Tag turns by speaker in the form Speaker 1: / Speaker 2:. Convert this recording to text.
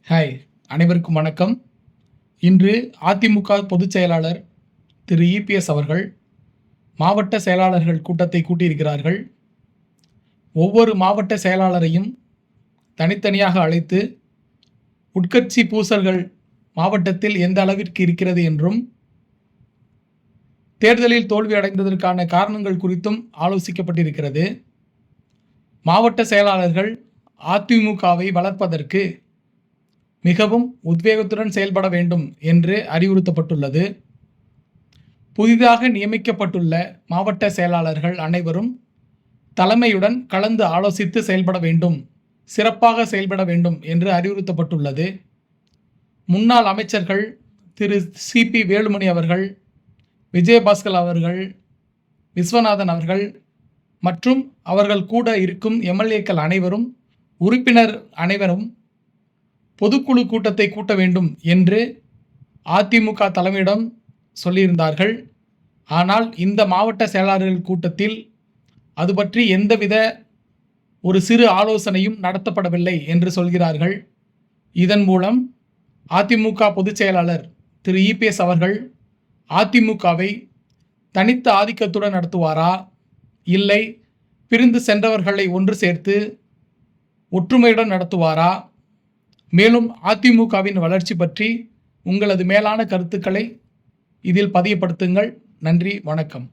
Speaker 1: Hi, அனைவருக்கும் வணக்கம். இன்று அதிமுக பொதுச் செயலாளர் திரு இபிஎஸ் அவர்கள் மாவட்ட செயலாளர்கள் கூட்டத்தை கூட்டியிருக்கிறார்கள். ஒவ்வொரு மாவட்ட செயலாளரையும் தனித்தனியாக அழைத்து உட்கட்சி பூசல்கள் மாவட்டத்தில் எந்த அளவிற்கு இருக்கிறது என்றும் தேர்தலில் தோல்வி அடைந்ததற்கான காரணங்கள் குறித்தும் ஆலோசிக்கப்பட்டிருக்கிறது. மாவட்ட செயலாளர்கள் அதிமுகவை வளர்ப்பதற்கு மிகவும் உத்வேகத்துடன் செயல்பட வேண்டும் என்று அறிவுறுத்தப்பட்டுள்ளது. புதிதாக நியமிக்கப்பட்டுள்ள மாவட்ட செயலாளர்கள் அனைவரும் தலைமையுடன் கலந்து ஆலோசித்து செயல்பட வேண்டும், சிறப்பாக செயல்பட வேண்டும் என்று அறிவுறுத்தப்பட்டுள்ளது. முன்னாள் அமைச்சர்கள் திரு சிபி வேலுமணி அவர்கள், விஜயபாஸ்கர் அவர்கள், விஸ்வநாதன் அவர்கள் மற்றும் அவர்கள் கூட இருக்கும் எம்எல்ஏக்கள் அனைவரும், உறுப்பினர் அனைவரும் பொதுக்குழு கூட்டத்தை கூட்ட வேண்டும் என்று அதிமுக தலைமையிடம் சொல்லியிருந்தார்கள். ஆனால் இந்த மாவட்ட செயலாளர்கள் கூட்டத்தில் அது பற்றி எந்தவித ஒரு சிறு ஆலோசனையும் நடத்தப்படவில்லை என்று சொல்கிறார்கள். இதன் மூலம் அதிமுக பொதுச் செயலாளர் திரு இபிஎஸ் அவர்கள் அதிமுகவை தனித்த ஆதிக்கத்துடன் நடத்துவாரா, இல்லை பிரிந்து சென்றவர்களை ஒன்று சேர்த்து ஒற்றுமையுடன் நடத்துவாரா? மேலும் அதிமுகவின் வளர்ச்சி பற்றி உங்களது மேலான கருத்துக்களை இதில் பதியப்படுத்துங்கள். நன்றி, வணக்கம்.